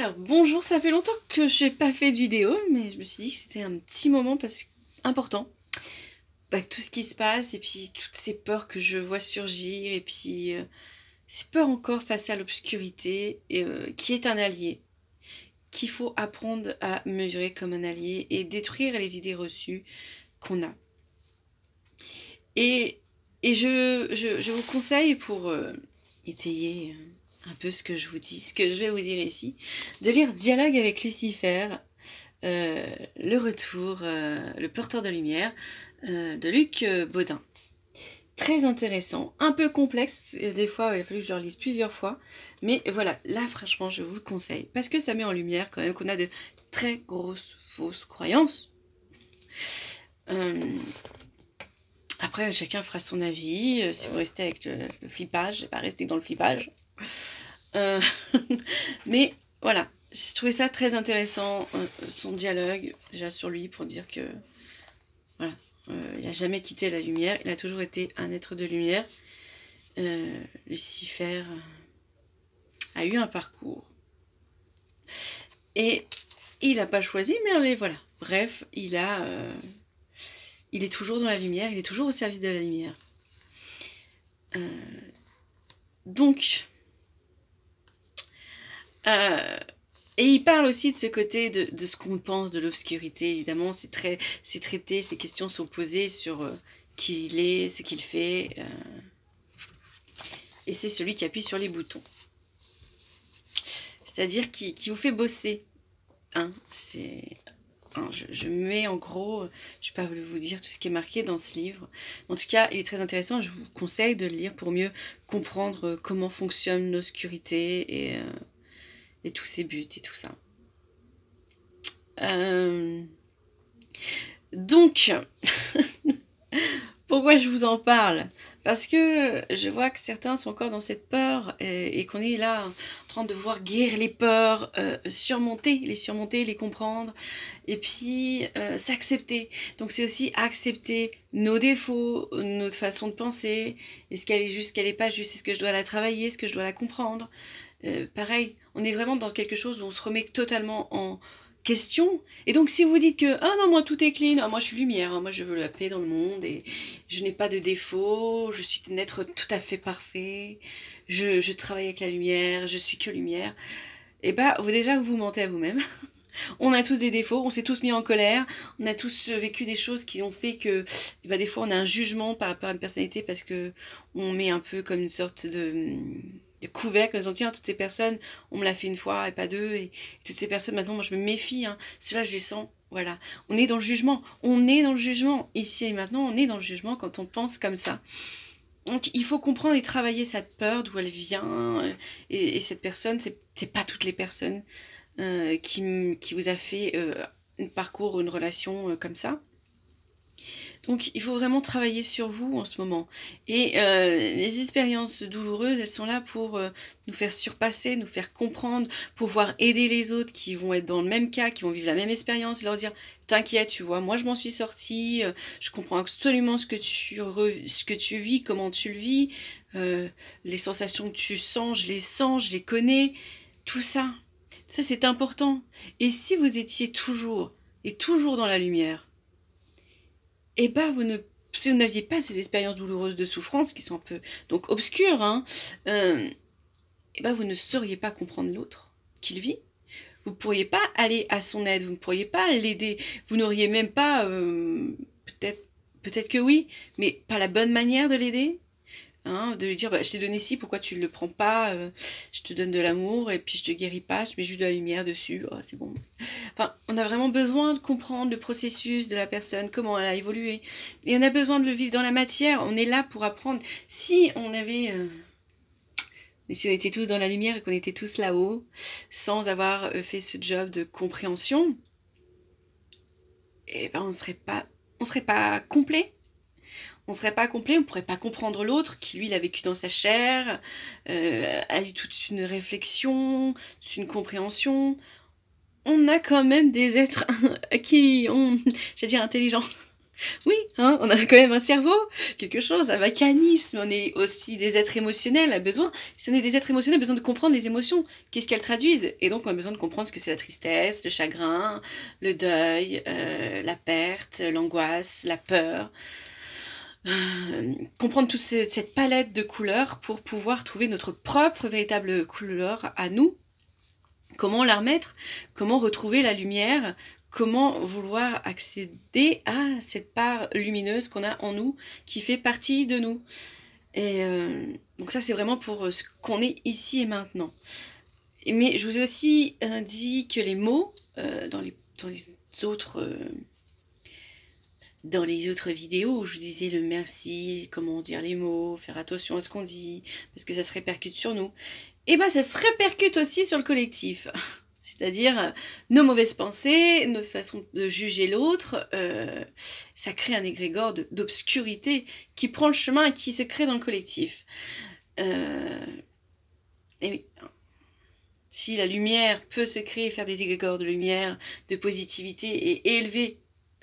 Alors bonjour, ça fait longtemps que je n'ai pas fait de vidéo, mais je me suis dit que c'était un petit moment important. Tout ce qui se passe et puis toutes ces peurs que je vois surgir et puis ces peurs encore face à l'obscurité qui est un allié, qu'il faut apprendre à mesurer comme un allié et détruire les idées reçues qu'on a. Et je vous conseille pour étayer un peu ce que je vous dis, ce que je vais vous dire ici, de lire Dialogue avec Lucifer, le retour, le porteur de lumière, de Luc Baudin. Très intéressant, un peu complexe, des fois il a fallu que je le relise plusieurs fois, mais voilà, là franchement je vous le conseille, parce que ça met en lumière quand même qu'on a de très grosses fausses croyances. Après, chacun fera son avis. Si vous restez avec le flippage, pas rester dans le flippage. Mais voilà, je trouvais ça très intéressant, son dialogue, déjà sur lui, pour dire que voilà, il n'a jamais quitté la lumière, il a toujours été un être de lumière. Lucifer a eu un parcours. Et il n'a pas choisi, mais voilà. Bref, il est toujours dans la lumière, il est toujours au service de la lumière. Et il parle aussi de ce côté de ce qu'on pense de l'obscurité. Évidemment, c'est traité, ces questions sont posées sur qui il est, ce qu'il fait. Et c'est celui qui appuie sur les boutons. C'est-à-dire qui vous fait bosser. Hein, je mets en gros, je ne vais pas vous dire tout ce qui est marqué dans ce livre. En tout cas, il est très intéressant. Je vous conseille de le lire pour mieux comprendre comment fonctionne l'obscurité et tous ses buts et tout ça. Donc, pourquoi je vous en parle? Parce que je vois que certains sont encore dans cette peur et qu'on est là en train de voir guérir les peurs, surmonter, les comprendre et puis s'accepter. Donc c'est aussi accepter nos défauts, notre façon de penser. Est-ce qu'elle est juste, est-ce qu'elle n'est pas juste? Est-ce que je dois la travailler? Est-ce que je dois la comprendre? Pareil, on est vraiment dans quelque chose où on se remet totalement en question. Et donc si vous dites que ah non, moi tout est clean, ah, moi je suis lumière, hein, moi je veux la paix dans le monde et je n'ai pas de défauts, je suis un être tout à fait parfait, je travaille avec la lumière, je suis que lumière, et vous mentez à vous-même. On a tous des défauts, on s'est tous mis en colère, on a tous vécu des choses qui ont fait que des fois on a un jugement par rapport à une personnalité parce que on met un peu comme une sorte de couvercle, en disant tiens, toutes ces personnes, on me l'a fait une fois et pas deux, et toutes ces personnes maintenant moi je me méfie, hein. Ceux-là je les sens, voilà. On est dans le jugement, ici et maintenant on est dans le jugement quand on pense comme ça. Donc il faut comprendre et travailler sa peur, d'où elle vient, et cette personne, c'est pas toutes les personnes qui vous a fait un parcours, une relation comme ça. Donc il faut vraiment travailler sur vous en ce moment. Et les expériences douloureuses, elles sont là pour nous faire surpasser, nous faire comprendre, pouvoir aider les autres qui vont être dans le même cas, qui vont vivre la même expérience, et leur dire t'inquiète, tu vois, moi je m'en suis sortie, je comprends absolument ce que tu vis, comment tu le vis, les sensations que tu sens, je les connais, tout ça. Ça, c'est important. Et si vous étiez toujours dans la lumière, si vous n'aviez pas ces expériences douloureuses de souffrance qui sont un peu donc obscures, hein, vous ne sauriez pas comprendre l'autre qu'il vit. Vous ne pourriez pas aller à son aide, vous ne pourriez pas l'aider, vous n'auriez même pas, peut-être que oui, mais pas la bonne manière de l'aider. Hein, de lui dire je t'ai donné ci, pourquoi tu ne le prends pas, je te donne de l'amour et puis je te guéris pas, je mets juste de la lumière dessus, oh, c'est bon. Enfin, on a vraiment besoin de comprendre le processus de la personne, comment elle a évolué, et on a besoin de le vivre dans la matière. On est là pour apprendre. Si on était tous dans la lumière et qu'on était tous là-haut sans avoir fait ce job de compréhension, on serait pas complet. On ne serait pas complet, on ne pourrait pas comprendre l'autre qui, lui, l'a vécu dans sa chair, a eu toute une réflexion, toute une compréhension. On a quand même des êtres qui ont, j'allais dire, intelligents. Oui, hein, on a quand même un cerveau, quelque chose, un mécanisme, on est aussi des êtres émotionnels, a besoin, si on est des êtres émotionnels, on a besoin de comprendre les émotions, qu'est-ce qu'elles traduisent, et donc on a besoin de comprendre ce que c'est la tristesse, le chagrin, le deuil, la perte, l'angoisse, la peur, comprendre toute cette palette de couleurs pour pouvoir trouver notre propre véritable couleur à nous. Comment la remettre? Comment retrouver la lumière? Comment vouloir accéder à cette part lumineuse qu'on a en nous, qui fait partie de nous? Et donc ça, c'est vraiment pour ce qu'on est ici et maintenant. Mais je vous ai aussi dit que les mots, dans les autres vidéos où je vous disais le merci, comment dire les mots, faire attention à ce qu'on dit, parce que ça se répercute sur nous, et ben ça se répercute aussi sur le collectif. C'est-à-dire nos mauvaises pensées, notre façon de juger l'autre, ça crée un égrégore d'obscurité qui prend le chemin et qui se crée dans le collectif. Et oui, si la lumière peut se créer, faire des égrégores de lumière, de positivité et élever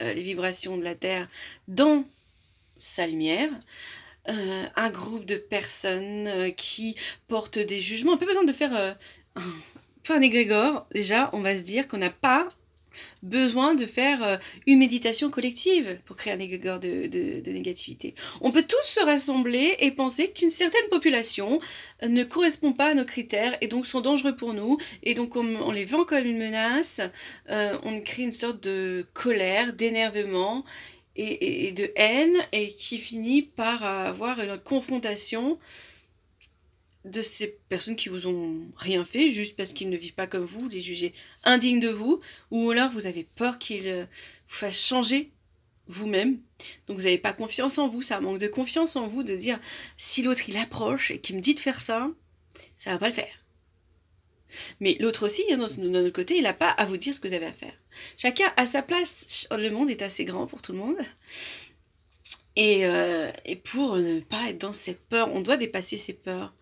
les vibrations de la Terre dans sa lumière, un groupe de personnes qui portent des jugements, on n'a pas besoin de faire un égrégore. Déjà, on va se dire qu'on n'a pas besoin de faire une méditation collective pour créer un égrégore de négativité. On peut tous se rassembler et penser qu'une certaine population ne correspond pas à nos critères et donc sont dangereux pour nous, et donc on les vend comme une menace, on crée une sorte de colère, d'énervement et de haine, et qui finit par avoir une confrontation de ces personnes qui vous ont rien fait, juste parce qu'ils ne vivent pas comme vous, les juger indignes de vous, ou alors vous avez peur qu'ils vous fassent changer vous-même. Donc vous n'avez pas confiance en vous, ça manque de confiance en vous, de dire si l'autre il approche et qu'il me dit de faire ça, ça va pas le faire. Mais l'autre aussi, hein, de notre côté, il n'a pas à vous dire ce que vous avez à faire. Chacun a sa place, le monde est assez grand pour tout le monde. Et pour ne pas être dans cette peur, on doit dépasser ces peurs.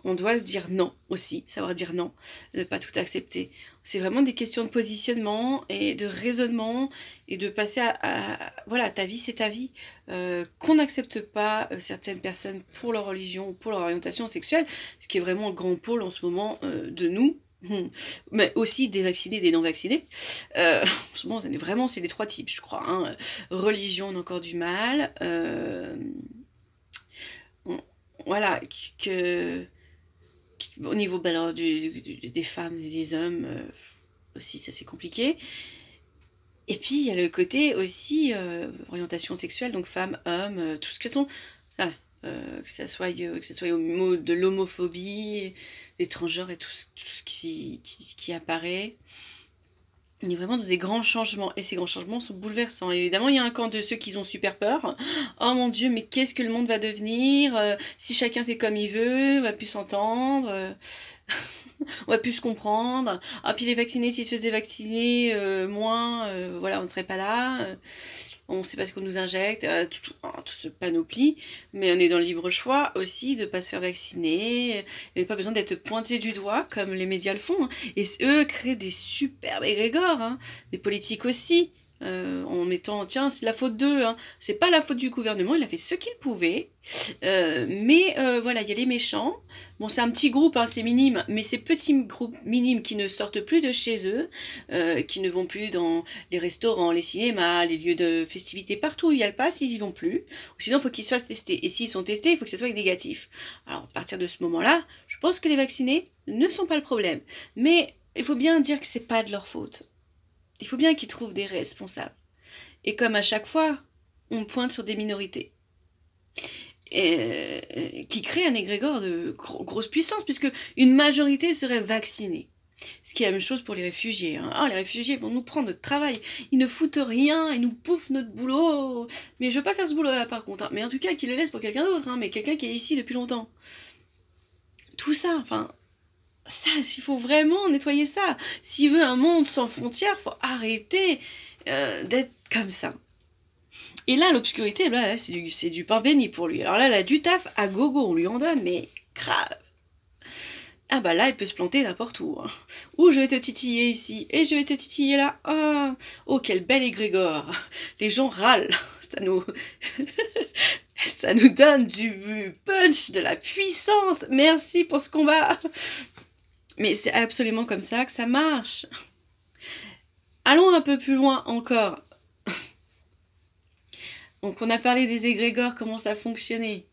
On doit se dire non aussi, savoir dire non, ne pas tout accepter. C'est vraiment des questions de positionnement et de raisonnement et de passer voilà, ta vie c'est ta vie. Qu'on n'accepte pas certaines personnes pour leur religion ou pour leur orientation sexuelle, ce qui est vraiment le grand pôle en ce moment de nous. Mais aussi des vaccinés, des non-vaccinés. Bon, vraiment, c'est les trois types, je crois. Hein. Religion, on a encore du mal. Voilà, au niveau alors, des femmes et des hommes, aussi, ça c'est compliqué. Et puis, il y a le côté aussi orientation sexuelle, donc femmes, hommes, tout ce que sont... Voilà. Que ça soit au mot de l'homophobie, des transgenres et tout ce qui apparaît. Il y a vraiment des grands changements, et ces grands changements sont bouleversants. Et évidemment, il y a un camp de ceux qui ont super peur. Oh mon Dieu, mais qu'est-ce que le monde va devenir si chacun fait comme il veut, on va plus s'entendre, on va plus se comprendre. Ah, puis les vaccinés, s'ils se faisaient vacciner moins, voilà, on ne serait pas là. On ne sait pas ce qu'on nous injecte, tout ce panoplie, mais on est dans le libre choix aussi de ne pas se faire vacciner, et pas besoin d'être pointé du doigt comme les médias le font, hein. Et eux créent des superbes égrégores, hein, des politiques aussi, en mettant, tiens, c'est la faute d'eux, hein. C'est pas la faute du gouvernement, il a fait ce qu'il pouvait, mais voilà, il y a les méchants. Bon, c'est un petit groupe, hein, c'est minime, mais ces petits groupes minimes qui ne sortent plus de chez eux, qui ne vont plus dans les restaurants, les cinémas, les lieux de festivités, partout où il y a le pass, ils y vont plus. Sinon, il faut qu'ils soient testés. Et s'ils sont testés, il faut que ce soit négatif. Alors, à partir de ce moment-là, je pense que les vaccinés ne sont pas le problème. Mais il faut bien dire que c'est pas de leur faute. Il faut bien qu'ils trouvent des responsables. Et comme à chaque fois, on pointe sur des minorités. Qui crée un égrégore de grosse puissance, puisque une majorité serait vaccinée. Ce qui est la même chose pour les réfugiés. Hein. Oh, les réfugiés vont nous prendre notre travail. Ils ne foutent rien, ils nous bouffent notre boulot. Mais je veux pas faire ce boulot-là par contre. Hein. Mais en tout cas, qu'ils le laissent pour quelqu'un d'autre. Hein. Mais quelqu'un qui est ici depuis longtemps. Tout ça, enfin... Ça, il faut vraiment nettoyer ça. S'il veut un monde sans frontières, il faut arrêter d'être comme ça. Et là, l'obscurité, là, c'est du pain béni pour lui. Alors là, elle a du taf à gogo, on lui en donne, mais grave. Ah bah là, il peut se planter n'importe où. Hein. Ou je vais te titiller ici, et je vais te titiller là. Oh, quel bel égrégore. Les gens râlent. ça nous donne du punch, de la puissance. Merci pour ce combat. Mais c'est absolument comme ça que ça marche. Allons un peu plus loin encore. Donc on a parlé des égrégores, comment ça fonctionnait.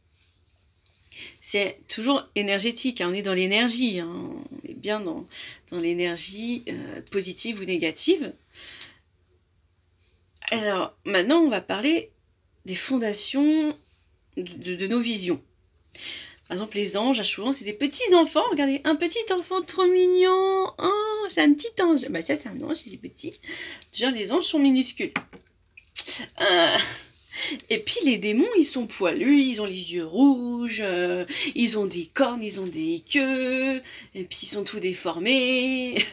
C'est toujours énergétique, hein, on est dans l'énergie, hein, on est bien dans l'énergie positive ou négative. Alors maintenant on va parler des fondations de nos visions. Par exemple les anges, souvent c'est des petits enfants, regardez, un petit enfant trop mignon, oh c'est un petit ange, bah ça c'est un ange, il est petit. Déjà les anges sont minuscules. Et puis les démons, ils sont poilus, ils ont les yeux rouges, ils ont des cornes, ils ont des queues, et puis ils sont tout déformés.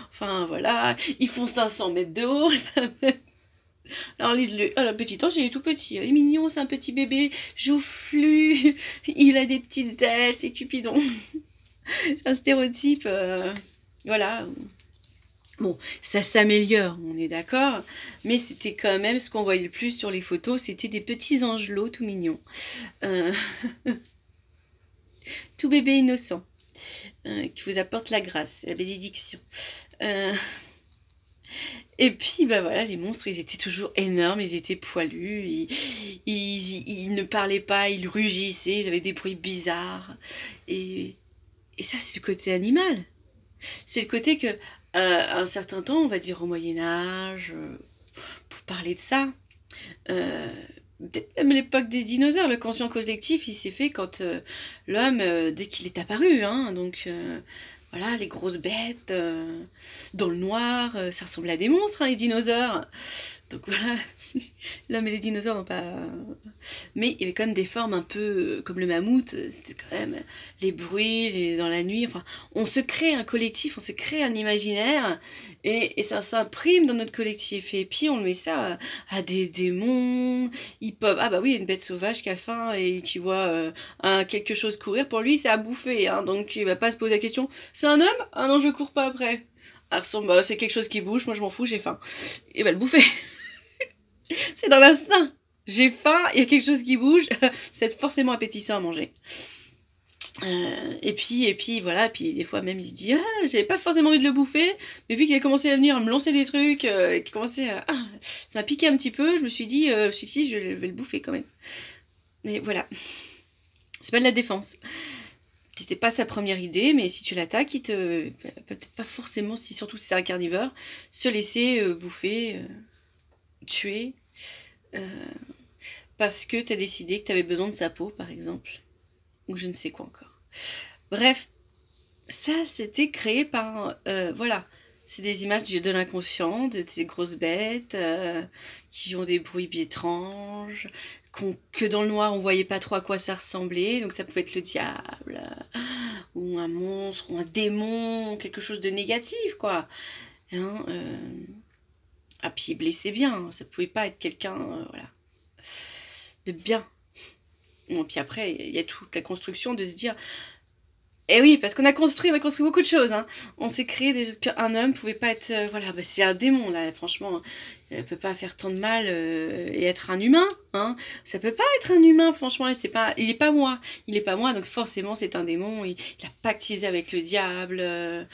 Enfin voilà, ils font 500 mètres de haut. Alors le petit ange, il est tout petit, il est mignon, c'est un petit bébé, joufflu, il a des petites ailes, c'est Cupidon. C'est un stéréotype, voilà. Bon, ça s'améliore, on est d'accord, mais c'était quand même ce qu'on voyait le plus sur les photos, c'était des petits angelots tout mignons. Tout bébé innocent, qui vous apporte la grâce, la bénédiction. Et puis, bah voilà, les monstres, ils étaient toujours énormes, ils étaient poilus, ils ne parlaient pas, ils rugissaient, ils avaient des bruits bizarres. Et ça, c'est le côté animal. C'est le côté que, un certain temps, on va dire au Moyen-Âge, pour parler de ça, même l'époque des dinosaures, le conscient collectif, il s'est fait quand l'homme, dès qu'il est apparu, hein, donc voilà, les grosses bêtes dans le noir, ça ressemble à des monstres, hein, les dinosaures. Donc voilà, l'homme et les dinosaures n'ont pas... Mais il y avait quand même des formes un peu comme le mammouth, c'était quand même les bruits dans la nuit, enfin, on se crée un collectif, on se crée un imaginaire, et ça s'imprime dans notre collectif, et puis on met ça à des démons, ils peuvent... Ah bah oui, il y a une bête sauvage qui a faim et qui voit quelque chose courir, pour lui c'est à bouffer, hein, donc il va pas se poser la question, c'est un homme? Ah non, je cours pas après. Ah, bah, c'est quelque chose qui bouge, moi je m'en fous, j'ai faim. Et va le bouffer. C'est dans l'instinct. J'ai faim, il y a quelque chose qui bouge, c'est forcément appétissant à manger. Et puis voilà, puis des fois même il se dit ah, j'avais pas forcément envie de le bouffer, mais vu qu'il a commencé à venir à me lancer des trucs, qu'il commençait à... ça m'a piqué un petit peu, je me suis dit si, je vais le bouffer quand même. Mais voilà, c'est pas de la défense. C'était pas sa première idée, mais si tu l'attaques, il te... peut-être pas forcément, surtout si c'est un carnivore, se laisser bouffer, tuer, parce que tu as décidé que tu avais besoin de sa peau, par exemple, ou je ne sais quoi encore. Bref, ça, c'était créé par... voilà, c'est des images de l'inconscient, de ces grosses bêtes qui ont des bruits étranges, que dans le noir, on voyait pas trop à quoi ça ressemblait, donc ça pouvait être le diable, ou un monstre, ou un démon, quelque chose de négatif, quoi. Hein, ah, puis il blessait bien, ça pouvait pas être quelqu'un, voilà, de bien. Bon, puis après, il y a toute la construction de se dire... Eh oui, parce qu'on a construit beaucoup de choses. Hein. On s'est créé qu'un homme pouvait pas être... voilà, bah, c'est un démon, là, franchement. Il peut pas faire tant de mal et être un humain. Hein. Ça peut pas être un humain, franchement. Il est pas moi. Il est pas moi, donc forcément, c'est un démon. Il a pactisé avec le diable.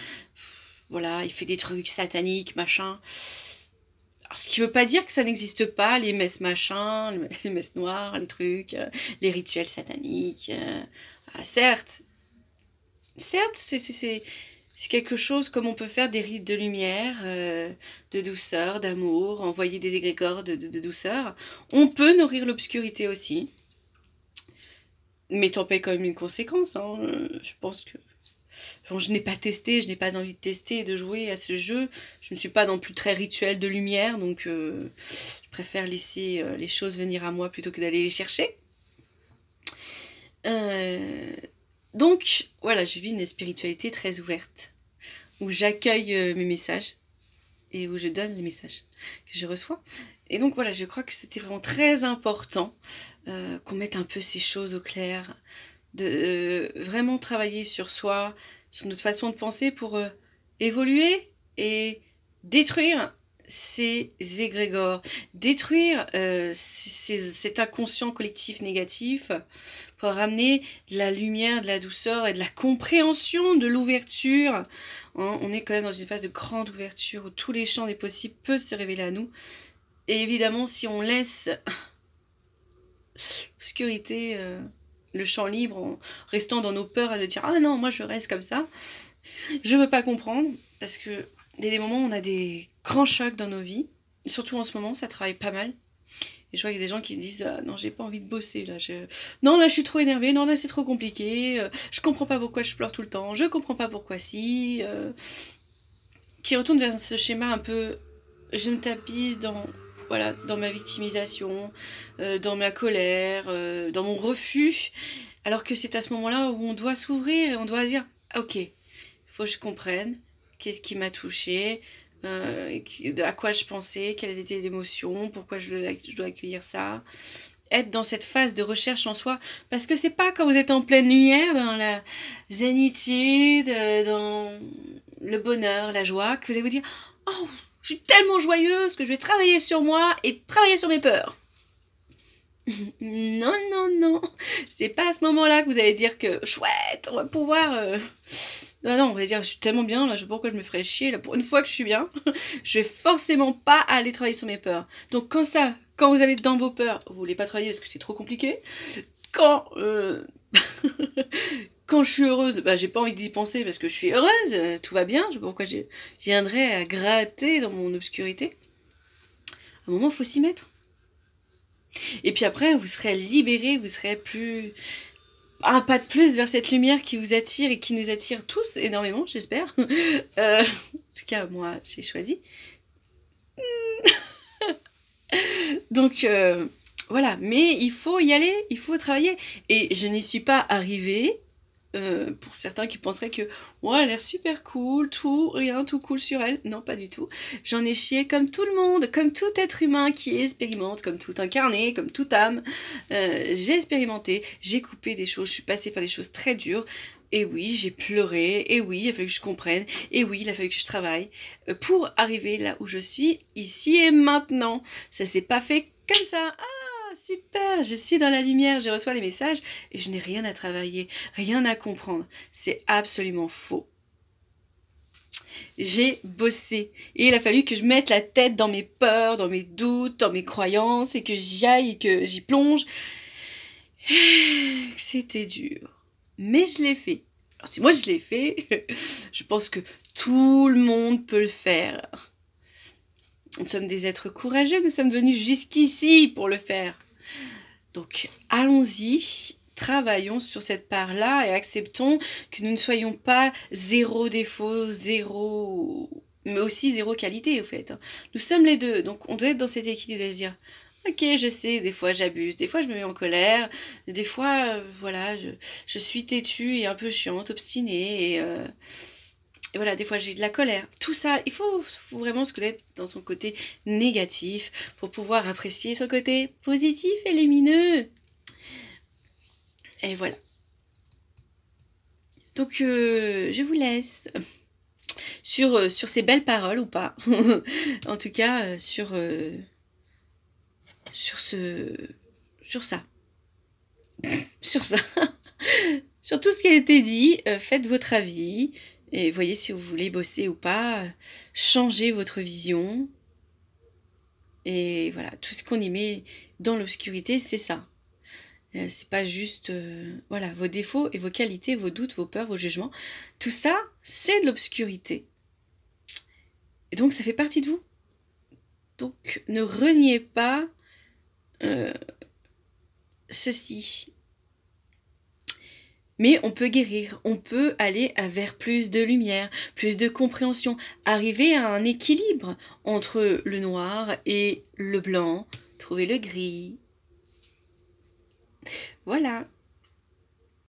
Voilà, il fait des trucs sataniques, machin. Alors, ce qui veut pas dire que ça n'existe pas, les messes machin, les messes noires, les trucs, les rituels sataniques. Certes, c'est quelque chose comme on peut faire des rites de lumière, de douceur, d'amour, envoyer des égrégores de douceur. On peut nourrir l'obscurité aussi. Mais t'en payes quand même une conséquence. Hein. Je pense que... Bon, je n'ai pas testé, je n'ai pas envie de tester, de jouer à ce jeu. Je ne suis pas non plus très rituel de lumière, donc je préfère laisser les choses venir à moi plutôt que d'aller les chercher. Donc, voilà, je vis une spiritualité très ouverte, où j'accueille mes messages et où je donne les messages que je reçois. Et donc, voilà, je crois que c'était vraiment très important qu'on mette un peu ces choses au clair, de vraiment travailler sur soi, sur notre façon de penser pour évoluer et détruire ces égrégores, détruire cet inconscient collectif négatif pour ramener de la lumière, de la douceur et de la compréhension, de l'ouverture. Hein, on est quand même dans une phase de grande ouverture où tous les champs des possibles peuvent se révéler à nous. Et évidemment, si on laisse l'obscurité, le champ libre, en restant dans nos peurs et de dire « Ah non, moi je reste comme ça », je veux pas comprendre, parce que il y a des moments où on a des grands chocs dans nos vies, surtout en ce moment, ça travaille pas mal. Et je vois qu'il y a des gens qui disent ah, non, j'ai pas envie de bosser là. Non, là je suis trop énervée, non, là c'est trop compliqué, je comprends pas pourquoi je pleure tout le temps, je comprends pas pourquoi si. Qui retourne vers ce schéma un peu je me tapise dans, voilà, dans ma victimisation, dans ma colère, dans mon refus, alors que c'est à ce moment-là où on doit s'ouvrir et on doit dire ah, ok, il faut que je comprenne qu'est-ce qui m'a touchée, à quoi je pensais, quelles étaient les émotions, pourquoi je dois accueillir ça. Être dans cette phase de recherche en soi, parce que c'est pas quand vous êtes en pleine lumière, dans la zénitude, dans le bonheur, la joie, que vous allez vous dire « Oh, je suis tellement joyeuse que je vais travailler sur moi et travailler sur mes peurs. » Non, non, non, c'est pas à ce moment-là que vous allez dire que chouette, on va pouvoir... Non, non, on va dire je suis tellement bien, là, je sais pas pourquoi je me ferais chier, là, pour une fois que je suis bien, je vais forcément pas aller travailler sur mes peurs. Donc quand vous avez dans vos peurs, vous voulez pas travailler parce que c'est trop compliqué. Quand quand je suis heureuse, bah j'ai pas envie d'y penser parce que je suis heureuse, tout va bien, je sais pas pourquoi je viendrais à gratter dans mon obscurité. À un moment, il faut s'y mettre. Et puis après, vous serez libéré, vous serez plus... un pas de plus vers cette lumière qui vous attire et qui nous attire tous énormément, j'espère. En tout cas, moi, j'ai choisi. Donc, voilà. Mais il faut y aller, il faut travailler. Et je n'y suis pas arrivée. Pour certains qui penseraient que ouais, elle a l'air super cool, tout cool sur elle. Non, pas du tout. J'en ai chié comme tout le monde, comme tout être humain qui expérimente, comme tout incarné, comme toute âme. J'ai expérimenté, j'ai coupé des choses, je suis passée par des choses très dures. Et oui, j'ai pleuré, et oui, il a fallu que je comprenne, et oui, il a fallu que je travaille pour arriver là où je suis, ici et maintenant. Ça s'est pas fait comme ça. Super, je suis dans la lumière, je reçois les messages et je n'ai rien à travailler, rien à comprendre. C'est absolument faux. J'ai bossé et il a fallu que je mette la tête dans mes peurs, dans mes doutes, dans mes croyances et que j'y aille et que j'y plonge. C'était dur, mais je l'ai fait. Alors si moi je l'ai fait, je pense que tout le monde peut le faire. Nous sommes des êtres courageux, nous sommes venus jusqu'ici pour le faire. Donc allons-y, travaillons sur cette part-là et acceptons que nous ne soyons pas zéro défaut, zéro... mais aussi zéro qualité au fait. Nous sommes les deux, donc on doit être dans cet équilibre de se dire ok, je sais, des fois j'abuse, des fois je me mets en colère, des fois, voilà, je suis têtue et un peu chiante, obstinée et voilà, des fois j'ai de la colère. Tout ça, il faut vraiment se connaître dans son côté négatif pour pouvoir apprécier son côté positif et lumineux. Et voilà. Donc, je vous laisse sur ces belles paroles ou pas. En tout cas, sur ça. Sur ça. Sur tout ce qui a été dit, faites votre avis. Et voyez si vous voulez bosser ou pas, changez votre vision. Et voilà, tout ce qu'on y met dans l'obscurité, c'est ça. C'est pas juste, voilà, vos défauts et vos qualités, vos doutes, vos peurs, vos jugements. Tout ça, c'est de l'obscurité. Et donc, ça fait partie de vous. Donc, ne reniez pas ceci. Mais on peut guérir, on peut aller vers plus de lumière, plus de compréhension, arriver à un équilibre entre le noir et le blanc, trouver le gris. Voilà.